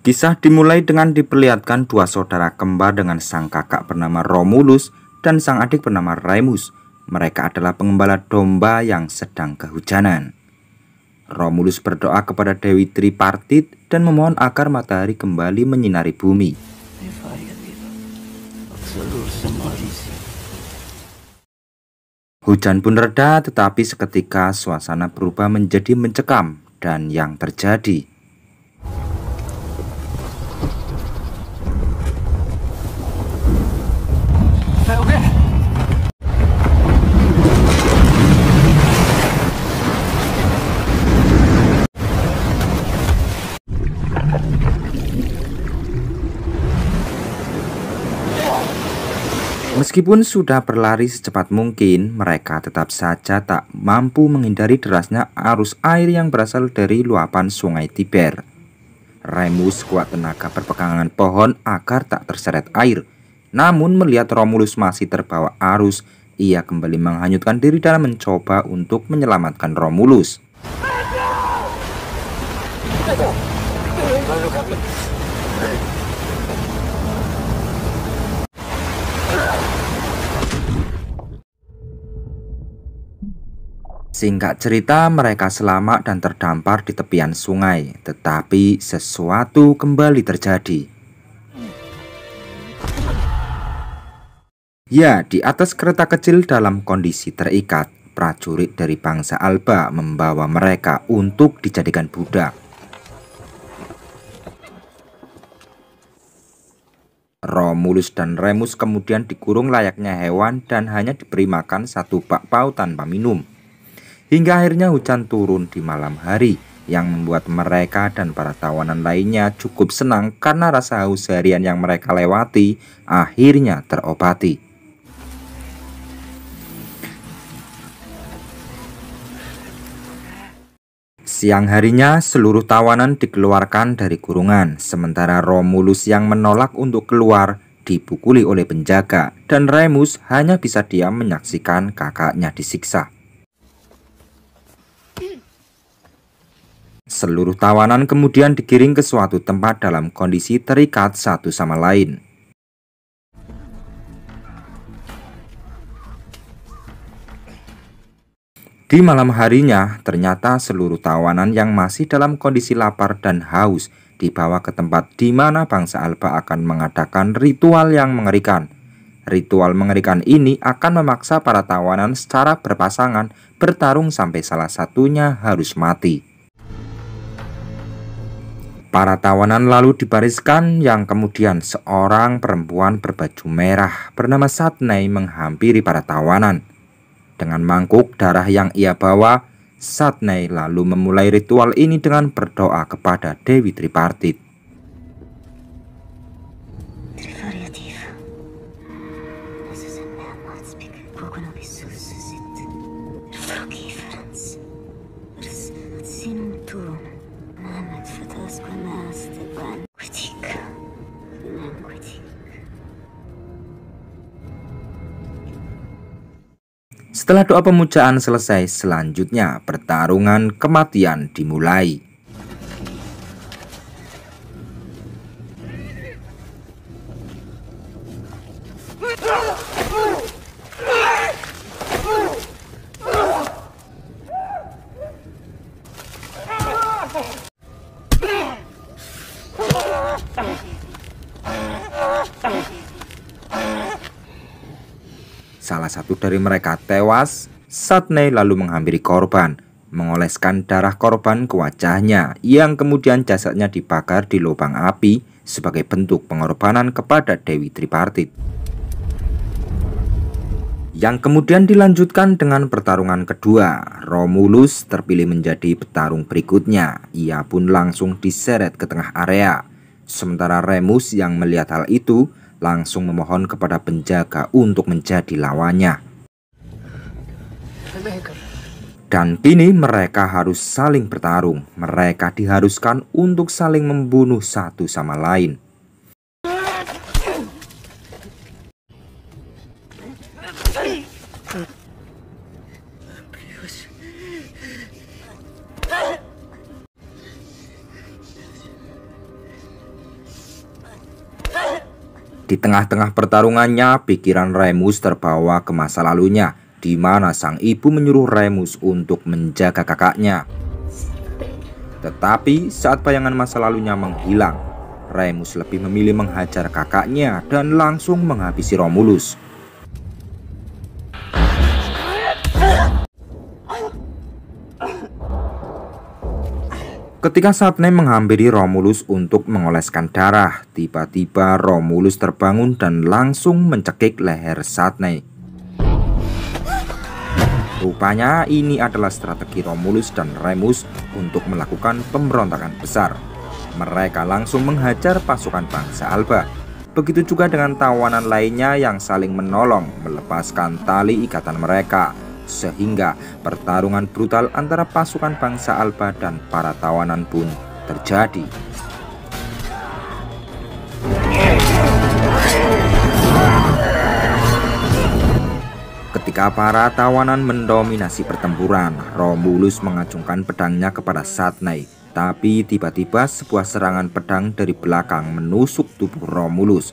Kisah dimulai dengan diperlihatkan dua saudara kembar dengan sang kakak bernama Romulus dan sang adik bernama Remus. Mereka adalah pengembala domba yang sedang kehujanan. Romulus berdoa kepada Dewi Tripartit dan memohon agar matahari kembali menyinari bumi. Hujan pun reda, tetapi seketika suasana berubah menjadi mencekam, dan yang terjadi Meskipun sudah berlari secepat mungkin, mereka tetap saja tak mampu menghindari derasnya arus air yang berasal dari luapan sungai Tiber. Remus kuat tenaga berpegangan pohon agar tak terseret air. Namun melihat Romulus masih terbawa arus, ia kembali menghanyutkan diri dan mencoba untuk menyelamatkan Romulus. Singkat cerita, mereka selamat dan terdampar di tepian sungai. Tetapi sesuatu kembali terjadi. Ya, di atas kereta kecil dalam kondisi terikat, prajurit dari bangsa Alba membawa mereka untuk dijadikan budak. Romulus dan Remus kemudian dikurung layaknya hewan dan hanya diberi makan satu bakpao tanpa minum. Hingga akhirnya hujan turun di malam hari yang membuat mereka dan para tawanan lainnya cukup senang karena rasa haus harian yang mereka lewati akhirnya terobati. Siang harinya seluruh tawanan dikeluarkan dari kurungan, sementara Romulus yang menolak untuk keluar dipukuli oleh penjaga dan Remus hanya bisa diam menyaksikan kakaknya disiksa. Seluruh tawanan kemudian digiring ke suatu tempat dalam kondisi terikat satu sama lain. Di malam harinya, ternyata seluruh tawanan yang masih dalam kondisi lapar dan haus dibawa ke tempat di mana bangsa Alba akan mengadakan ritual yang mengerikan. Ritual mengerikan ini akan memaksa para tawanan secara berpasangan bertarung sampai salah satunya harus mati. Para tawanan lalu dibariskan yang kemudian seorang perempuan berbaju merah bernama Satney menghampiri para tawanan. Dengan mangkuk darah yang ia bawa, Satney lalu memulai ritual ini dengan berdoa kepada Dewi Tripartit. Setelah doa pemujaan selesai, selanjutnya pertarungan kematian dimulai. Salah satu dari mereka tewas. Satney lalu menghampiri korban, mengoleskan darah korban ke wajahnya, yang kemudian jasadnya dibakar di lubang api sebagai bentuk pengorbanan kepada Dewi Tripartit. Yang kemudian dilanjutkan dengan pertarungan kedua. Romulus terpilih menjadi petarung berikutnya. Ia pun langsung diseret ke tengah area. Sementara Remus yang melihat hal itu langsung memohon kepada penjaga untuk menjadi lawannya. Dan kini mereka harus saling bertarung. Mereka diharuskan untuk saling membunuh satu sama lain. Di tengah-tengah pertarungannya, pikiran Remus terbawa ke masa lalunya, di mana sang ibu menyuruh Remus untuk menjaga kakaknya. Tetapi saat bayangan masa lalunya menghilang, Remus lebih memilih menghajar kakaknya dan langsung menghabisi Romulus. Ketika Satney menghampiri Romulus untuk mengoleskan darah, tiba-tiba Romulus terbangun dan langsung mencekik leher Satney. Rupanya ini adalah strategi Romulus dan Remus untuk melakukan pemberontakan besar. Mereka langsung menghajar pasukan bangsa Alba. Begitu juga dengan tawanan lainnya yang saling menolong melepaskan tali ikatan mereka. Sehingga pertarungan brutal antara pasukan bangsa Alba dan para tawanan pun terjadi. Ketika para tawanan mendominasi pertempuran, Romulus mengacungkan pedangnya kepada Satney. Tapi tiba-tiba sebuah serangan pedang dari belakang menusuk tubuh Romulus.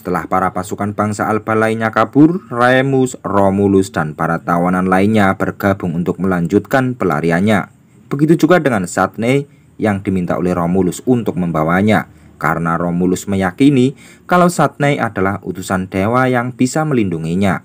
Setelah para pasukan bangsa Alba lainnya kabur, Remus, Romulus, dan para tawanan lainnya bergabung untuk melanjutkan pelariannya. Begitu juga dengan Satney yang diminta oleh Romulus untuk membawanya, karena Romulus meyakini kalau Satney adalah utusan dewa yang bisa melindunginya.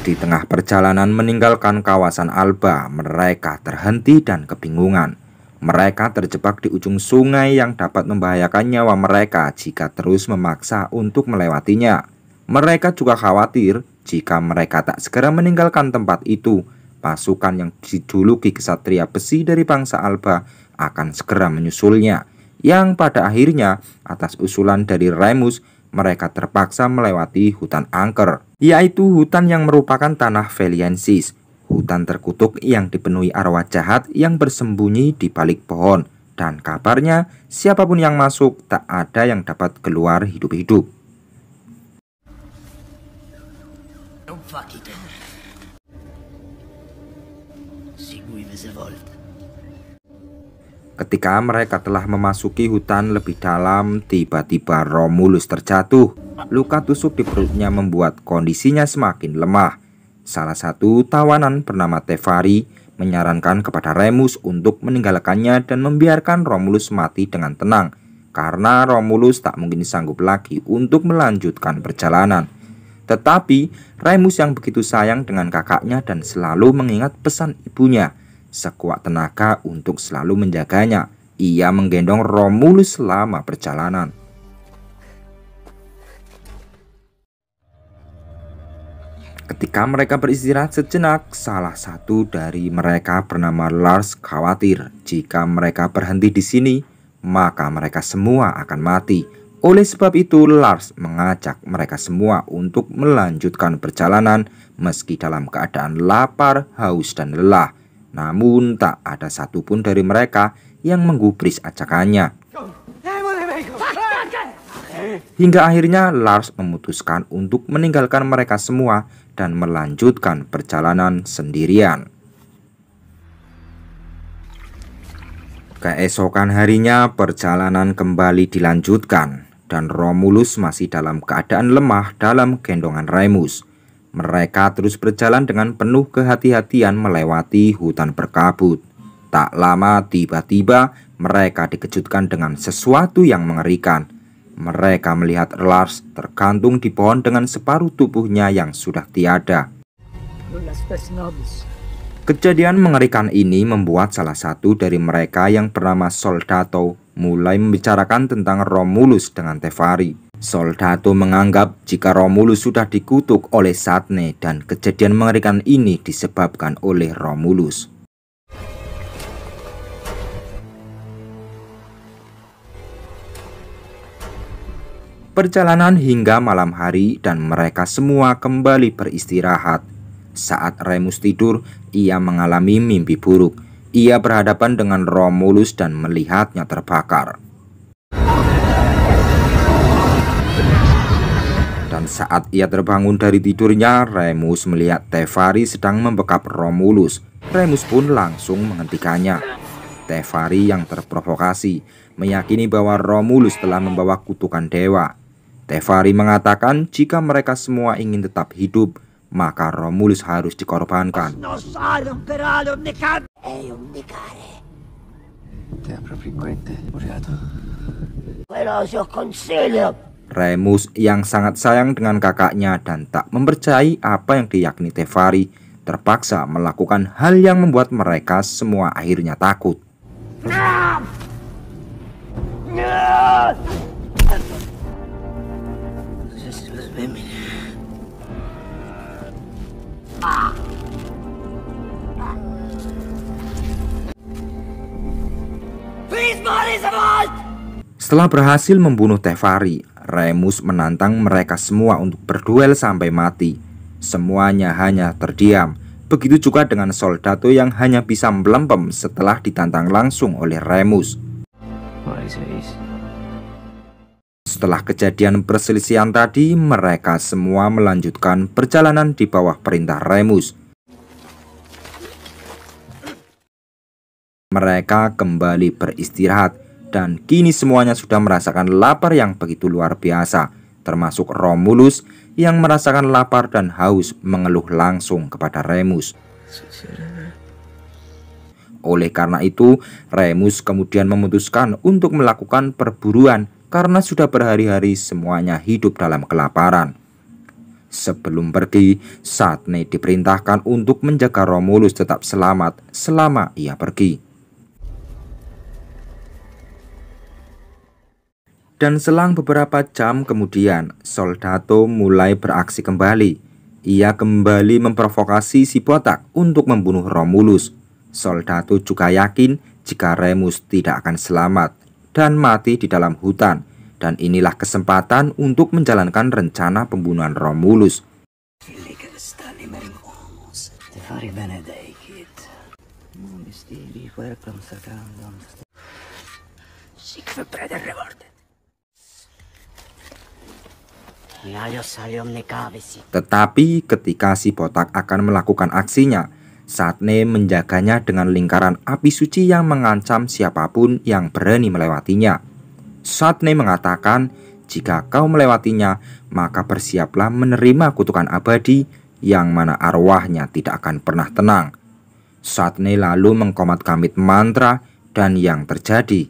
Di tengah perjalanan meninggalkan kawasan Alba, mereka terhenti dan kebingungan. Mereka terjebak di ujung sungai yang dapat membahayakan nyawa mereka jika terus memaksa untuk melewatinya. Mereka juga khawatir jika mereka tak segera meninggalkan tempat itu, pasukan yang dijuluki kesatria besi dari bangsa Alba akan segera menyusulnya. Yang pada akhirnya, atas usulan dari Remus, mereka terpaksa melewati hutan angker, yaitu hutan yang merupakan tanah Veliensis. Hutan terkutuk yang dipenuhi arwah jahat yang bersembunyi di balik pohon. Dan kabarnya siapapun yang masuk tak ada yang dapat keluar hidup-hidup. Ketika mereka telah memasuki hutan lebih dalam, tiba-tiba Romulus terjatuh. Luka tusuk di perutnya membuat kondisinya semakin lemah. Salah satu tawanan bernama Tevari menyarankan kepada Remus untuk meninggalkannya dan membiarkan Romulus mati dengan tenang, karena Romulus tak mungkin sanggup lagi untuk melanjutkan perjalanan. Tetapi Remus yang begitu sayang dengan kakaknya dan selalu mengingat pesan ibunya, sekuat tenaga untuk selalu menjaganya. Ia menggendong Romulus selama perjalanan. Ketika mereka beristirahat sejenak, salah satu dari mereka bernama Lars khawatir jika mereka berhenti di sini, maka mereka semua akan mati. Oleh sebab itu, Lars mengajak mereka semua untuk melanjutkan perjalanan meski dalam keadaan lapar, haus, dan lelah. Namun tak ada satupun dari mereka yang menggubris ajakannya. Hingga akhirnya Lars memutuskan untuk meninggalkan mereka semua dan melanjutkan perjalanan sendirian. Keesokan harinya perjalanan kembali dilanjutkan dan Romulus masih dalam keadaan lemah dalam gendongan Remus. Mereka terus berjalan dengan penuh kehati-hatian melewati hutan berkabut. Tak lama tiba-tiba mereka dikejutkan dengan sesuatu yang mengerikan. Mereka melihat Lars tergantung di pohon dengan separuh tubuhnya yang sudah tiada. Kejadian mengerikan ini membuat salah satu dari mereka yang bernama Soldato mulai membicarakan tentang Romulus dengan Tevari. Soldato menganggap jika Romulus sudah dikutuk oleh Satney dan kejadian mengerikan ini disebabkan oleh Romulus. Perjalanan hingga malam hari dan mereka semua kembali beristirahat. Saat Remus tidur, ia mengalami mimpi buruk. Ia berhadapan dengan Romulus dan melihatnya terbakar. Dan saat ia terbangun dari tidurnya, Remus melihat Tevari sedang membekap Romulus. Remus pun langsung menghentikannya. Tevari yang terprovokasi meyakini bahwa Romulus telah membawa kutukan dewa. Tevari mengatakan jika mereka semua ingin tetap hidup, maka Romulus harus dikorbankan. Remus yang sangat sayang dengan kakaknya dan tak mempercayai apa yang diyakini Tevari, terpaksa melakukan hal yang membuat mereka semua akhirnya takut. Setelah berhasil membunuh Tevari, Remus menantang mereka semua untuk berduel sampai mati. Semuanya hanya terdiam. Begitu juga dengan Soldato yang hanya bisa melempem setelah ditantang langsung oleh Remus. Setelah kejadian perselisihan tadi, mereka semua melanjutkan perjalanan di bawah perintah Remus. Mereka kembali beristirahat dan kini semuanya sudah merasakan lapar yang begitu luar biasa, termasuk Romulus yang merasakan lapar dan haus mengeluh langsung kepada Remus. Oleh karena itu, Remus kemudian memutuskan untuk melakukan perburuan karena sudah berhari-hari semuanya hidup dalam kelaparan. Sebelum pergi, Satne diperintahkan untuk menjaga Romulus tetap selamat selama ia pergi. Dan selang beberapa jam kemudian, Soldato mulai beraksi kembali. Ia kembali memprovokasi si botak untuk membunuh Romulus. Soldato juga yakin jika Remus tidak akan selamat dan mati di dalam hutan. Dan inilah kesempatan untuk menjalankan rencana pembunuhan Romulus. Tetapi ketika si botak akan melakukan aksinya, Satne menjaganya dengan lingkaran api suci yang mengancam siapapun yang berani melewatinya. Satne mengatakan, jika kau melewatinya, maka bersiaplah menerima kutukan abadi yang mana arwahnya tidak akan pernah tenang. Satne lalu mengkomat-kamit mantra dan yang terjadi.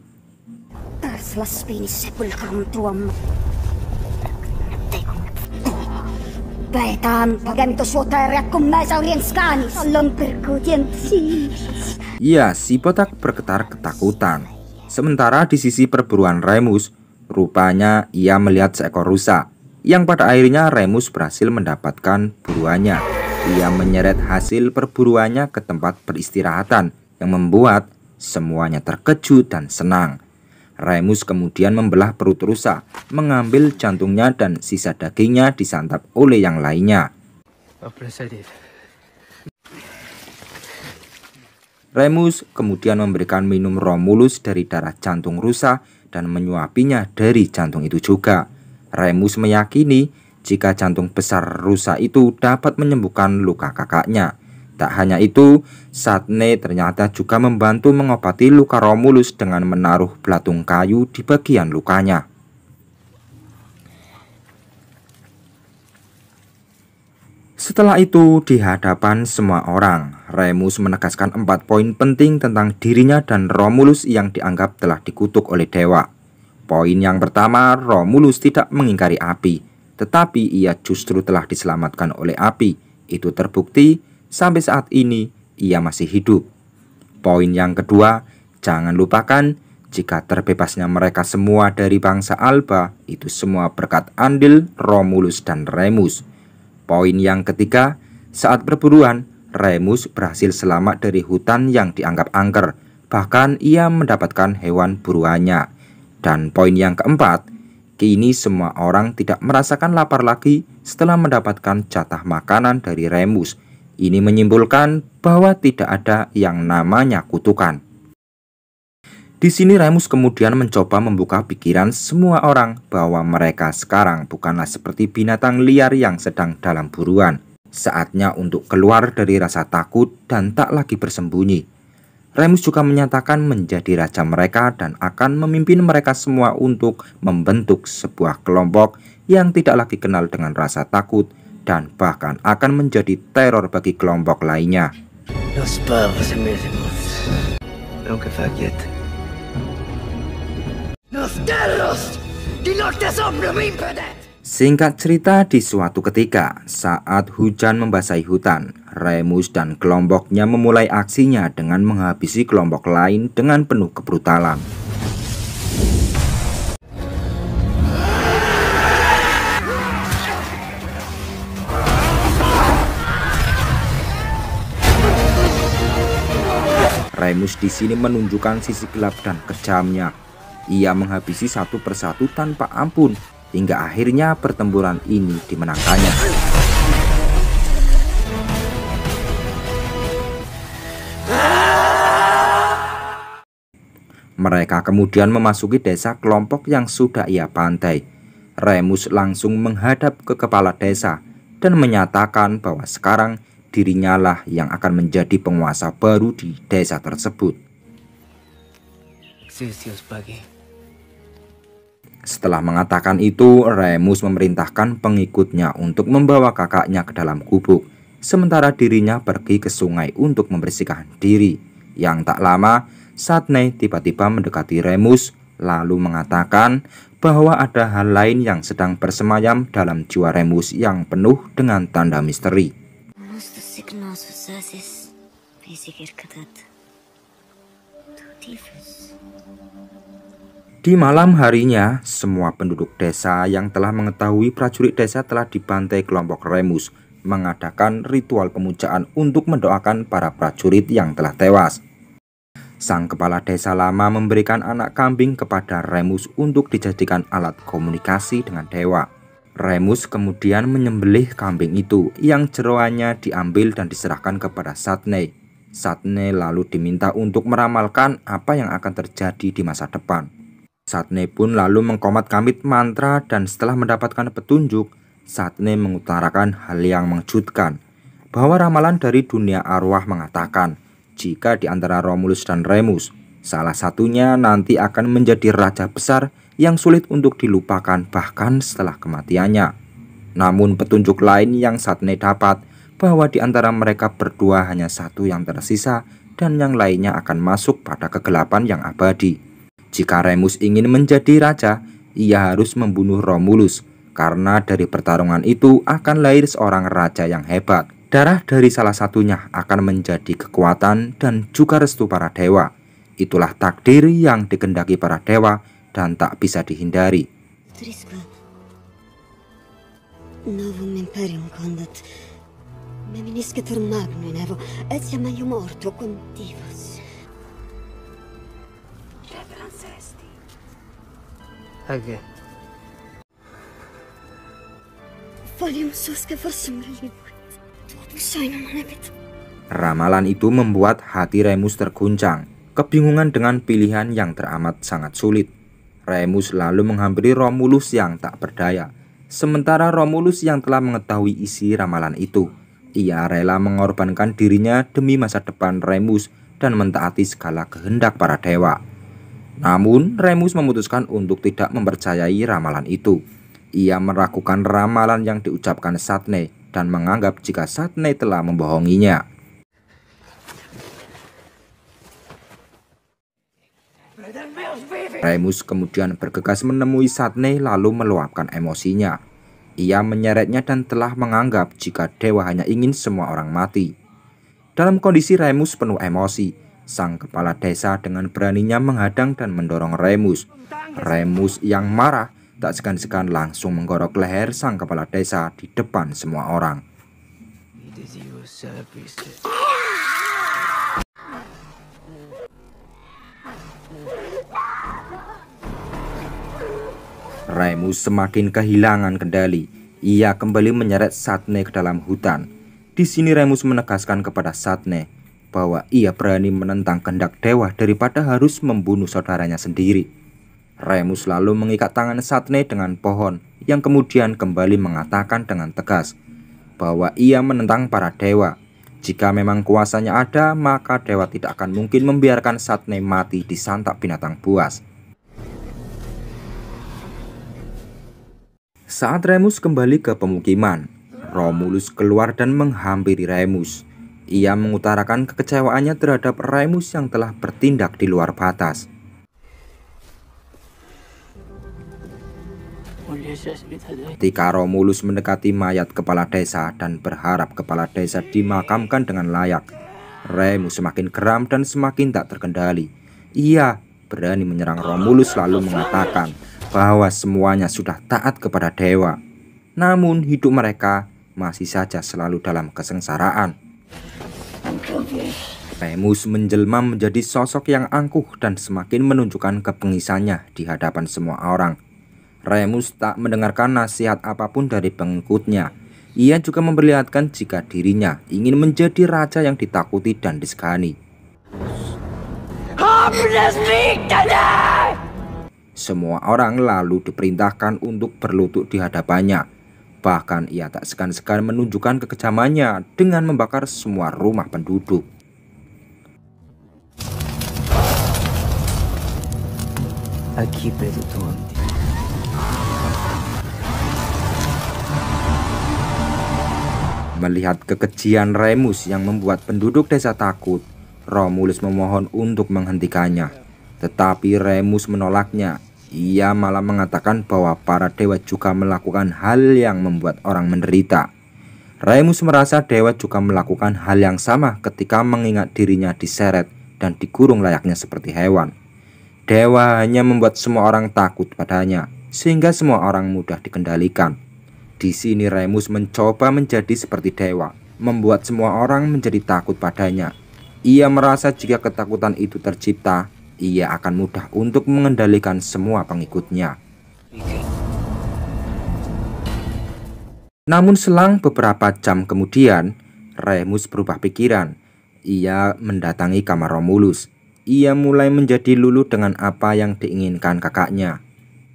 Ya, si botak bergetar ketakutan. Sementara di sisi perburuan Remus, rupanya ia melihat seekor rusa, yang pada akhirnya Remus berhasil mendapatkan buruannya. Ia menyeret hasil perburuannya ke tempat peristirahatan, yang membuat semuanya terkejut dan senang. Remus kemudian membelah perut rusa, mengambil jantungnya dan sisa dagingnya disantap oleh yang lainnya. Remus kemudian memberikan minum Romulus dari darah jantung rusa dan menyuapinya dari jantung itu juga. Remus meyakini jika jantung besar rusa itu dapat menyembuhkan luka kakaknya. Tak hanya itu, Satne ternyata juga membantu mengobati luka Romulus dengan menaruh belatung kayu di bagian lukanya. Setelah itu, di hadapan semua orang, Remus menegaskan 4 poin penting tentang dirinya dan Romulus yang dianggap telah dikutuk oleh dewa. Poin yang pertama, Romulus tidak mengingkari api, tetapi ia justru telah diselamatkan oleh api. Itu terbukti sampai saat ini ia masih hidup. Poin yang kedua, jangan lupakan jika terbebasnya mereka semua dari bangsa Alba, itu semua berkat andil Romulus dan Remus. Poin yang ketiga, saat perburuan, Remus berhasil selamat dari hutan yang dianggap angker. Bahkan ia mendapatkan hewan buruannya. Dan poin yang keempat, kini semua orang tidak merasakan lapar lagi setelah mendapatkan jatah makanan dari Remus. Ini menyimpulkan bahwa tidak ada yang namanya kutukan. Di sini Remus kemudian mencoba membuka pikiran semua orang bahwa mereka sekarang bukanlah seperti binatang liar yang sedang dalam buruan. Saatnya untuk keluar dari rasa takut dan tak lagi bersembunyi. Remus juga menyatakan menjadi raja mereka dan akan memimpin mereka semua untuk membentuk sebuah kelompok yang tidak lagi kenal dengan rasa takut dan bahkan akan menjadi teror bagi kelompok lainnya. Los pavos mesmos, aunque fallet. Los terros di norte sombra mi impedet. Singkat cerita, di suatu ketika saat hujan membasahi hutan, Remus dan kelompoknya memulai aksinya dengan menghabisi kelompok lain dengan penuh kebrutalan. Remus di sini menunjukkan sisi gelap dan kejamnya. Ia menghabisi satu persatu tanpa ampun, hingga akhirnya pertempuran ini dimenangkannya. Mereka kemudian memasuki desa kelompok yang sudah ia bantai. Remus langsung menghadap ke kepala desa dan menyatakan bahwa sekarang dirinya lah yang akan menjadi penguasa baru di desa tersebut. Setelah mengatakan itu, Remus memerintahkan pengikutnya untuk membawa kakaknya ke dalam gubuk, sementara dirinya pergi ke sungai untuk membersihkan diri. Yang tak lama, Satne tiba-tiba mendekati Remus, lalu mengatakan bahwa ada hal lain yang sedang bersemayam dalam jiwa Remus yang penuh dengan tanda misteri. Di malam harinya, semua penduduk desa yang telah mengetahui prajurit desa telah dibantai kelompok Remus mengadakan ritual pemujaan untuk mendoakan para prajurit yang telah tewas. Sang kepala desa lama memberikan anak kambing kepada Remus untuk dijadikan alat komunikasi dengan dewa. Remus kemudian menyembelih kambing itu yang jeroannya diambil dan diserahkan kepada Satne. Satne lalu diminta untuk meramalkan apa yang akan terjadi di masa depan. Satne pun lalu mengkomat-kamit mantra dan setelah mendapatkan petunjuk, Satne mengutarakan hal yang mengejutkan, bahwa ramalan dari dunia arwah mengatakan jika di antara Romulus dan Remus, salah satunya nanti akan menjadi raja besar yang sulit untuk dilupakan bahkan setelah kematiannya. Namun petunjuk lain yang Satne dapat bahwa di antara mereka berdua hanya satu yang tersisa dan yang lainnya akan masuk pada kegelapan yang abadi. Jika Remus ingin menjadi raja, ia harus membunuh Romulus, karena dari pertarungan itu akan lahir seorang raja yang hebat. Darah dari salah satunya akan menjadi kekuatan dan juga restu para dewa. Itulah takdir yang dikehendaki para dewa dan tak bisa dihindari. Ramalan itu membuat hati Remus terguncang, kebingungan dengan pilihan yang teramat sangat sulit. Remus lalu menghampiri Romulus yang tak berdaya. Sementara Romulus yang telah mengetahui isi ramalan itu, ia rela mengorbankan dirinya demi masa depan Remus dan mentaati segala kehendak para dewa. Namun Remus memutuskan untuk tidak mempercayai ramalan itu. Ia meragukan ramalan yang diucapkan Satne dan menganggap jika Satne telah membohonginya. Remus kemudian bergegas menemui Satne lalu meluapkan emosinya. Ia menyeretnya dan telah menganggap jika dewa hanya ingin semua orang mati. Dalam kondisi Remus penuh emosi, sang kepala desa dengan beraninya menghadang dan mendorong Remus. Remus yang marah tak segan-segan langsung menggorok leher sang kepala desa di depan semua orang. Remus semakin kehilangan kendali. Ia kembali menyeret Satne ke dalam hutan. Di sini Remus menegaskan kepada Satne bahwa ia berani menentang kehendak dewa daripada harus membunuh saudaranya sendiri. Remus lalu mengikat tangan Satne dengan pohon, yang kemudian kembali mengatakan dengan tegas bahwa ia menentang para dewa. Jika memang kuasanya ada, maka dewa tidak akan mungkin membiarkan Satne mati disantap binatang buas. Saat Remus kembali ke pemukiman, Romulus keluar dan menghampiri Remus. Ia mengutarakan kekecewaannya terhadap Remus yang telah bertindak di luar batas. Ketika Romulus mendekati mayat kepala desa dan berharap kepala desa dimakamkan dengan layak, Remus semakin geram dan semakin tak terkendali. Ia berani menyerang Romulus lalu mengatakan bahwa semuanya sudah taat kepada dewa. Namun hidup mereka masih saja selalu dalam kesengsaraan. Remus menjelma menjadi sosok yang angkuh dan semakin menunjukkan kepengisannya di hadapan semua orang. Remus tak mendengarkan nasihat apapun dari pengikutnya. Ia juga memperlihatkan jika dirinya ingin menjadi raja yang ditakuti dan disegani. Semua orang lalu diperintahkan untuk berlutut di hadapannya. Bahkan ia tak segan-segan menunjukkan kekejamannya dengan membakar semua rumah penduduk. Melihat kekejian Remus yang membuat penduduk desa takut, Romulus memohon untuk menghentikannya. Tetapi Remus menolaknya. Ia malah mengatakan bahwa para dewa juga melakukan hal yang membuat orang menderita. Remus merasa dewa juga melakukan hal yang sama ketika mengingat dirinya diseret dan dikurung layaknya seperti hewan. Dewa hanya membuat semua orang takut padanya, sehingga semua orang mudah dikendalikan. Di sini Remus mencoba menjadi seperti dewa, membuat semua orang menjadi takut padanya. Ia merasa jika ketakutan itu tercipta, ia akan mudah untuk mengendalikan semua pengikutnya. Namun selang beberapa jam kemudian, Remus berubah pikiran. Ia mendatangi kamar Romulus. Ia mulai menjadi luluh dengan apa yang diinginkan kakaknya.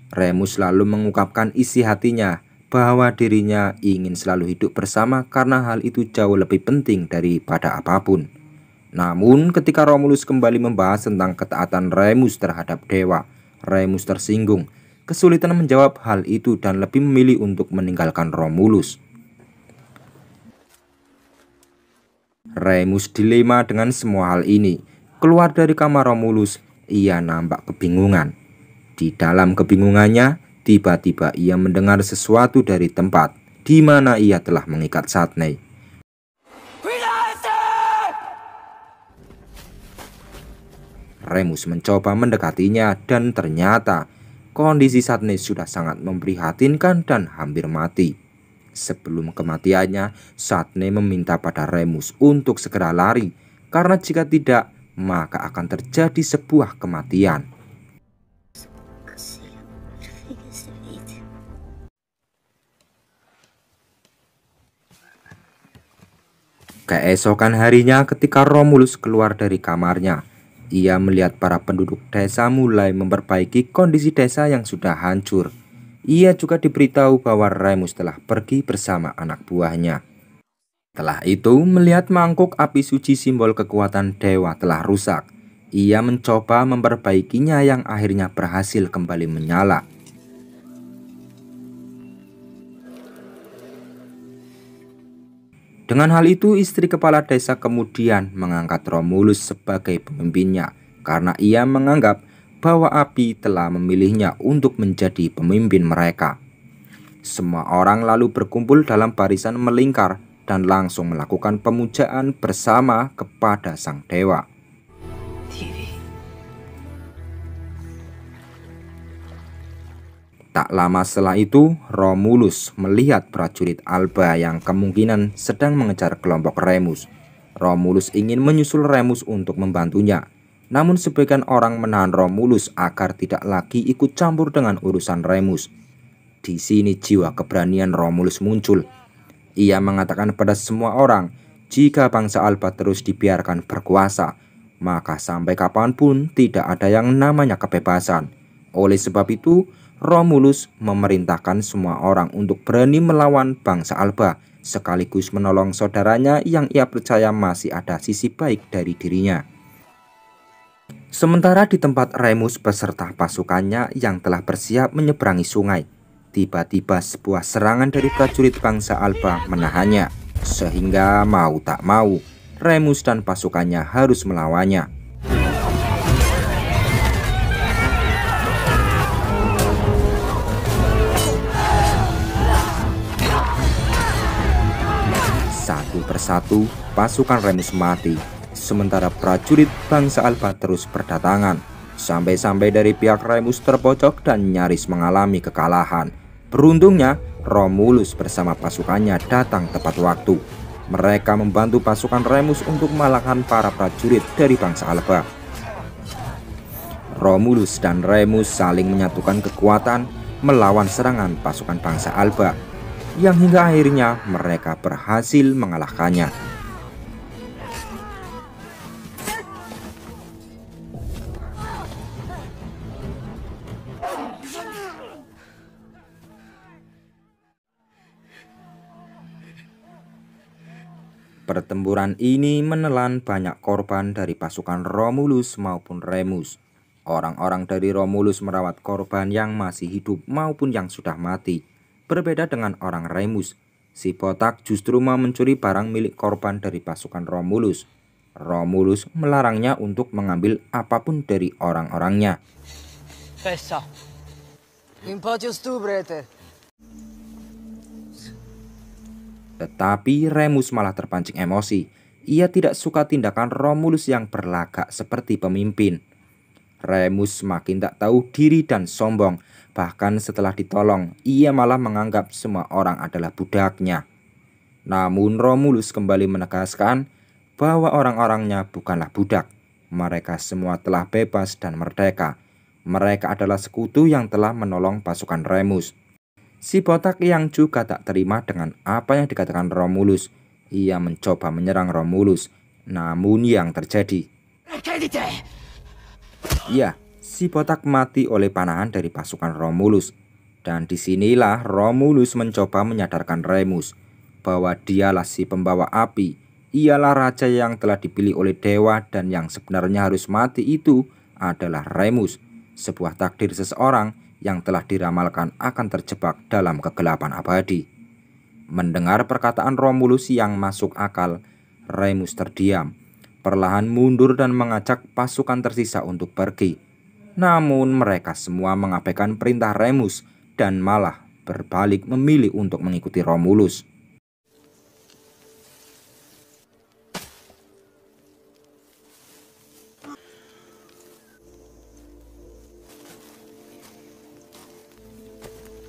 Remus lalu mengungkapkan isi hatinya bahwa dirinya ingin selalu hidup bersama karena hal itu jauh lebih penting daripada apapun. Namun ketika Romulus kembali membahas tentang ketaatan Remus terhadap dewa, Remus tersinggung, kesulitan menjawab hal itu dan lebih memilih untuk meninggalkan Romulus. Remus dilema dengan semua hal ini. Keluar dari kamar Romulus, ia nampak kebingungan. Di dalam kebingungannya, tiba-tiba ia mendengar sesuatu dari tempat di mana ia telah mengikat Satne. Remus mencoba mendekatinya dan ternyata kondisi Satne sudah sangat memprihatinkan dan hampir mati. Sebelum kematiannya, Satne meminta pada Remus untuk segera lari karena jika tidak, maka akan terjadi sebuah kematian. Keesokan harinya ketika Romulus keluar dari kamarnya, ia melihat para penduduk desa mulai memperbaiki kondisi desa yang sudah hancur. Ia juga diberitahu bahwa Remus telah pergi bersama anak buahnya. Setelah itu, melihat mangkuk api suci simbol kekuatan dewa telah rusak, ia mencoba memperbaikinya yang akhirnya berhasil kembali menyala. Dengan hal itu, istri kepala desa kemudian mengangkat Romulus sebagai pemimpinnya karena ia menganggap bahwa api telah memilihnya untuk menjadi pemimpin mereka. Semua orang lalu berkumpul dalam barisan melingkar dan langsung melakukan pemujaan bersama kepada sang dewa. Tak lama setelah itu, Romulus melihat prajurit Alba yang kemungkinan sedang mengejar kelompok Remus. Romulus ingin menyusul Remus untuk membantunya. Namun sebagian orang menahan Romulus agar tidak lagi ikut campur dengan urusan Remus. Di sini jiwa keberanian Romulus muncul. Ia mengatakan pada semua orang Jika bangsa Alba terus dibiarkan berkuasa, maka sampai kapanpun tidak ada yang namanya kebebasan. Oleh sebab itu, Romulus memerintahkan semua orang untuk berani melawan bangsa Alba, sekaligus menolong saudaranya yang ia percaya masih ada sisi baik dari dirinya. Sementara di tempat Remus beserta pasukannya yang telah bersiap menyeberangi sungai, tiba-tiba sebuah serangan dari prajurit bangsa Alba menahannya, sehingga mau tak mau Remus dan pasukannya harus melawannya. Satu persatu pasukan Remus mati, sementara prajurit bangsa Alba terus berdatangan, sampai-sampai dari pihak Remus terpojok dan nyaris mengalami kekalahan. Beruntungnya, Romulus bersama pasukannya datang tepat waktu. Mereka membantu pasukan Remus untuk mengalahkan para prajurit dari bangsa Alba. Romulus dan Remus saling menyatukan kekuatan melawan serangan pasukan bangsa Alba, yang hingga akhirnya mereka berhasil mengalahkannya. Pertempuran ini menelan banyak korban dari pasukan Romulus maupun Remus. Orang-orang dari Romulus merawat korban yang masih hidup maupun yang sudah mati. Berbeda dengan orang Remus, si botak justru mau mencuri barang milik korban dari pasukan Romulus. Romulus melarangnya untuk mengambil apapun dari orang-orangnya. Fessa. Impatius tu, prete. Tetapi Remus malah terpancing emosi. Ia tidak suka tindakan Romulus yang berlagak seperti pemimpin. Remus semakin tak tahu diri dan sombong. Bahkan setelah ditolong, ia malah menganggap semua orang adalah budaknya. Namun Romulus kembali menegaskan bahwa orang-orangnya bukanlah budak. Mereka semua telah bebas dan merdeka. Mereka adalah sekutu yang telah menolong pasukan Remus. Si botak yang juga tak terima dengan apa yang dikatakan Romulus, ia mencoba menyerang Romulus. Namun yang terjadi, ya, si botak mati oleh panahan dari pasukan Romulus. Dan disinilah Romulus mencoba menyadarkan Remus bahwa dialah si pembawa api. Ialah raja yang telah dipilih oleh dewa, dan yang sebenarnya harus mati itu adalah Remus, sebuah takdir seseorang yang telah diramalkan akan terjebak dalam kegelapan abadi. Mendengar perkataan Romulus yang masuk akal, Remus terdiam, perlahan mundur dan mengajak pasukan tersisa untuk pergi. Namun mereka semua mengabaikan perintah Remus dan malah berbalik memilih untuk mengikuti Romulus.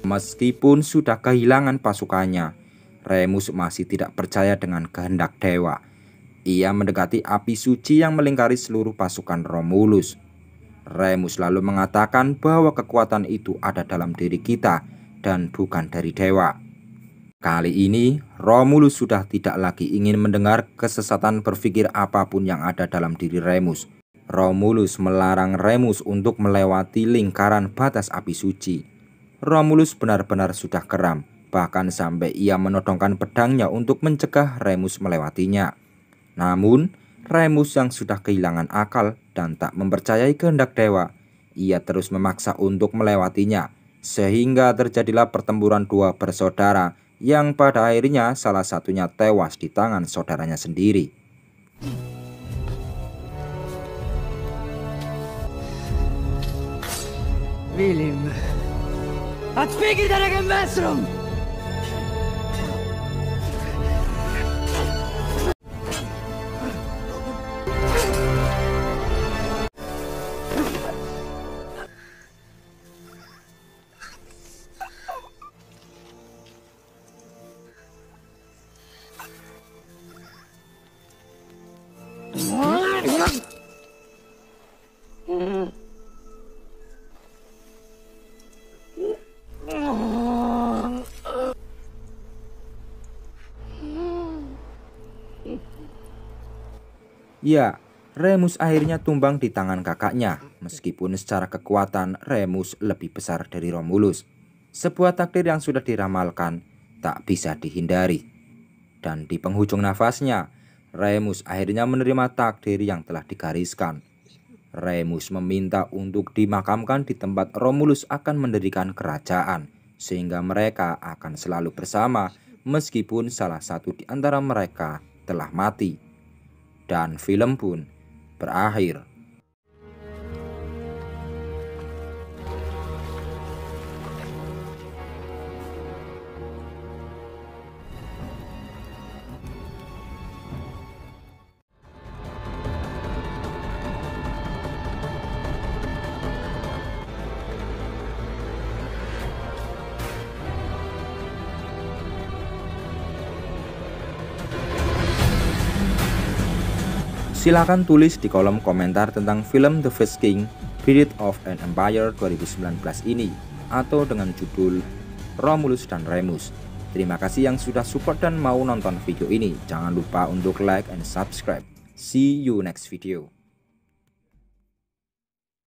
Meskipun sudah kehilangan pasukannya, Remus masih tidak percaya dengan kehendak dewa. Ia mendekati api suci yang melingkari seluruh pasukan Romulus. Remus lalu mengatakan bahwa kekuatan itu ada dalam diri kita dan bukan dari dewa. Kali ini Romulus sudah tidak lagi ingin mendengar kesesatan berpikir apapun yang ada dalam diri Remus. Romulus melarang Remus untuk melewati lingkaran batas api suci. Romulus benar-benar sudah geram, bahkan sampai ia menodongkan pedangnya untuk mencegah Remus melewatinya. Namun, Remus yang sudah kehilangan akal dan tak mempercayai kehendak dewa, ia terus memaksa untuk melewatinya, sehingga terjadilah pertempuran dua bersaudara yang pada akhirnya salah satunya tewas di tangan saudaranya sendiri. Vilim. Att spegel der egen vänstrum! Ya, Remus akhirnya tumbang di tangan kakaknya, meskipun secara kekuatan Remus lebih besar dari Romulus. Sebuah takdir yang sudah diramalkan, tak bisa dihindari. Dan di penghujung nafasnya, Remus akhirnya menerima takdir yang telah digariskan. Remus meminta untuk dimakamkan di tempat Romulus akan mendirikan kerajaan, sehingga mereka akan selalu bersama meskipun salah satu di antara mereka telah mati. Dan film pun berakhir. Silahkan tulis di kolom komentar tentang film The First King, Period of an Empire 2019 ini, atau dengan judul Romulus dan Remus. Terima kasih yang sudah support dan mau nonton video ini. Jangan lupa untuk like and subscribe. See you next video.